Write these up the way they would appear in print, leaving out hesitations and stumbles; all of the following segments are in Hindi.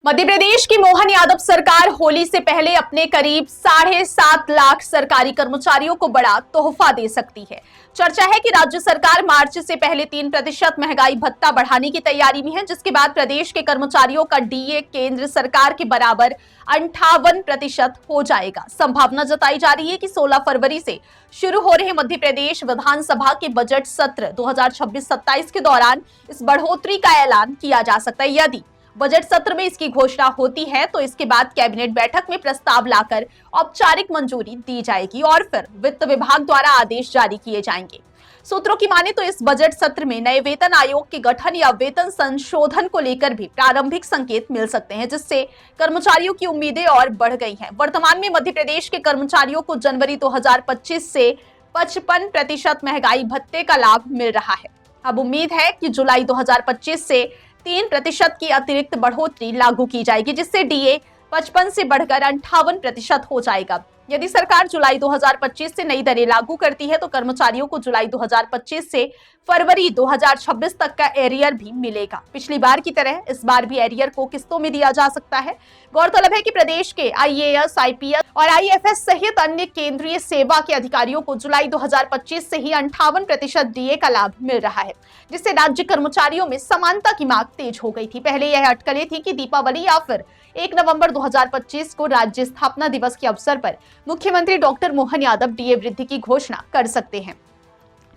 मध्य प्रदेश की मोहन यादव सरकार होली से पहले अपने करीब 7.5 लाख सरकारी कर्मचारियों को बड़ा तोहफा दे सकती है। चर्चा है कि राज्य सरकार मार्च से पहले 3% महंगाई भत्ता बढ़ाने की तैयारी में है, जिसके बाद प्रदेश के कर्मचारियों का डीए केंद्र सरकार के बराबर 58% हो जाएगा। संभावना जताई जा रही है कि 16 फरवरी से शुरू हो रहे मध्य प्रदेश विधानसभा के बजट सत्र 2026-27 के दौरान इस बढ़ोतरी का ऐलान किया जा सकता है। यदि बजट सत्र में इसकी घोषणा होती है तो इसके बाद कैबिनेट बैठक में प्रस्ताव लाकर औपचारिक मंजूरी दी जाएगी और फिर वित्त विभाग द्वारा आदेश जारी किए जाएंगे। सूत्रों की माने तो इस बजट सत्र में नए वेतन आयोग के गठन या वेतन संशोधन को लेकर भी प्रारंभिक संकेत मिल सकते हैं, जिससे कर्मचारियों की उम्मीदें और बढ़ गई हैं। वर्तमान में मध्य प्रदेश के कर्मचारियों को जनवरी 2025 से 55% महंगाई भत्ते का लाभ मिल रहा है। अब उम्मीद है कि जुलाई 2025 से 3% की अतिरिक्त बढ़ोतरी लागू की जाएगी, जिससे डीए 55 से बढ़कर 58% हो जाएगा। यदि सरकार जुलाई 2025 से नई दरें लागू करती है तो कर्मचारियों को जुलाई 2025 से फरवरी 2026 तक का एरियर भी मिलेगा। पिछली बार की तरह इस बार भी एरियर को किस्तों में दिया जा सकता है। गौरतलब है कि प्रदेश के आईएएस, आईपीएस और आईएफएस सहित अन्य केंद्रीय सेवा के अधिकारियों को जुलाई 2025 से ही 58% डीए का लाभ मिल रहा है, जिससे राज्य कर्मचारियों में समानता की मांग तेज हो गई थी। पहले यह अटकलें थी कि दीपावली या फिर 1 नवंबर 2025 को राज्य स्थापना दिवस के अवसर पर मुख्यमंत्री डॉक्टर मोहन यादव डीए वृद्धि की घोषणा कर सकते हैं,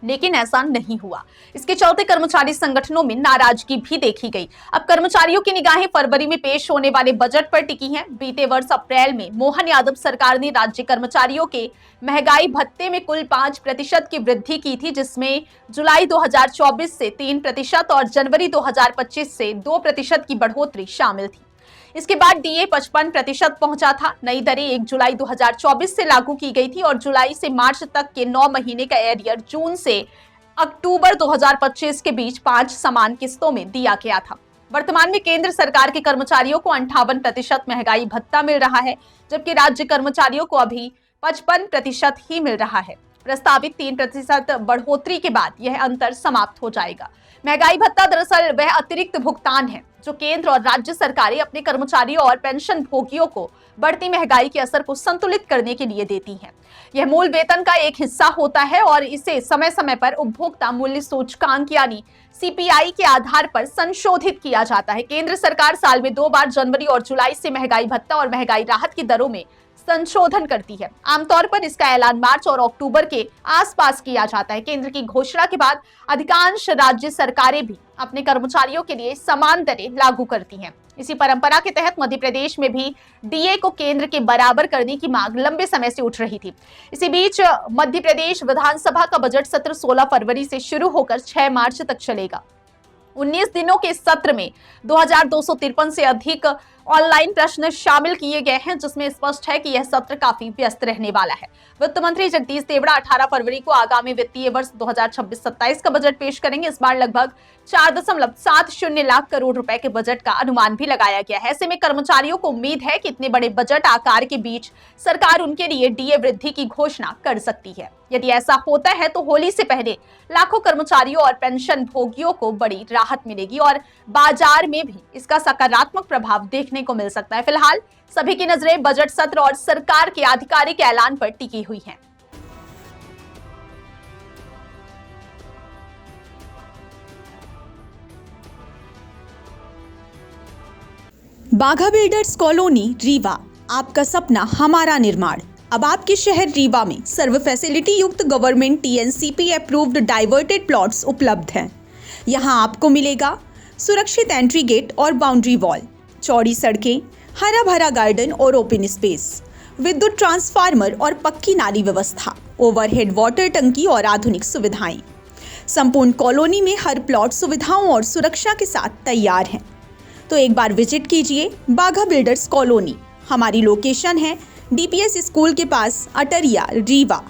लेकिन ऐसा नहीं हुआ। इसके चलते कर्मचारी संगठनों में नाराजगी भी देखी गई। अब कर्मचारियों की निगाहें फरवरी में पेश होने वाले बजट पर टिकी हैं। बीते वर्ष अप्रैल में मोहन यादव सरकार ने राज्य कर्मचारियों के महंगाई भत्ते में कुल 5% की वृद्धि की थी, जिसमें जुलाई 2024 से 3% और जनवरी 2025 से 2% की बढ़ोतरी शामिल थी। इसके बाद डीए 55% पहुंचा था। नई दरें 1 जुलाई 2024 से लागू की गई थी और जुलाई से मार्च तक के 9 महीने का एरियर जून से अक्टूबर 2025 के बीच 5 समान किस्तों में दिया गया था। वर्तमान में केंद्र सरकार के कर्मचारियों को 58% महंगाई भत्ता मिल रहा है, जबकि राज्य कर्मचारियों को अभी 55% ही मिल रहा है। प्रस्तावित 3% बढ़ोतरी के बाद यह अंतर समाप्त हो जाएगा। महंगाई भत्ता दरअसल वह अतिरिक्त भुगतान है जो केंद्र और राज्य सरकारें अपने कर्मचारियों और पेंशन भोगियों को बढ़ती महंगाई के असर को संतुलित करने के लिए देती हैं। यह मूल वेतन का एक हिस्सा होता है और इसे समय समय पर उपभोक्ता मूल्य सूचकांक यानी सीपीआई के आधार पर संशोधित किया जाता है। केंद्र सरकार साल में 2 बार जनवरी और जुलाई से महंगाई भत्ता और महंगाई राहत की दरों में संशोधन करती है। आमतौर पर इसका ऐलान मार्च और अक्टूबर के आसपास किया जाता है। केंद्र की घोषणा के बाद अधिकांश राज्य सरकारें भी अपने कर्मचारियों के लिए समान दरें लागू करती हैं। इसी परंपरा के तहत मध्य प्रदेश में भी डीए को केंद्र के बराबर करने की मांग लंबे समय से उठ रही थी। इसी बीच मध्य प्रदेश विधानसभा का बजट सत्र 16 फरवरी से शुरू होकर 6 मार्च तक चलेगा। 19 दिनों के सत्र में 2253 से अधिक ऑनलाइन प्रश्न शामिल किए गए हैं, जिसमें स्पष्ट है कि यह सत्र काफी व्यस्त रहने वाला है। वित्त मंत्री जगदीश देवड़ा 18 फरवरी को आगामी वित्तीय वर्ष 2026-27 का बजट पेश करेंगे। इस बार लगभग 4.70 लाख करोड़ रुपए के बजट का अनुमान भी लगाया गया है। ऐसे में कर्मचारियों को उम्मीद है कि इतने बड़े बजट आकार के बीच सरकार उनके लिए डीए वृद्धि की घोषणा कर सकती है। यदि ऐसा होता है तो होली से पहले लाखों कर्मचारियों और पेंशन भोगियों को बड़ी राहत मिलेगी और बाजार में भी इसका सकारात्मक प्रभाव देखने को मिल सकता है। फिलहाल सभी की नजरें बजट सत्र और सरकार के आधिकारिक ऐलान पर टिकी हुई हैं। बाघा बिल्डर्स कॉलोनी रीवा, आपका सपना हमारा निर्माण। अब आपके शहर रीवा में सर्व फैसिलिटी युक्त government TNCP approved diverted plots उपलब्ध हैं। यहां आपको मिलेगा सुरक्षित एंट्री गेट और बाउंड्री वॉल, चौड़ी सड़कें, हरा भरा गार्डन और ओपन स्पेस, विद्युत ट्रांसफार्मर और पक्की नाली व्यवस्था, ओवरहेड वाटर टंकी और आधुनिक सुविधाएं। संपूर्ण कॉलोनी में हर प्लॉट सुविधाओं और सुरक्षा के साथ तैयार है। तो एक बार विजिट कीजिए बाघा बिल्डर्स कॉलोनी। हमारी लोकेशन है डीपीएस स्कूल के पास, अटरिया, रीवा।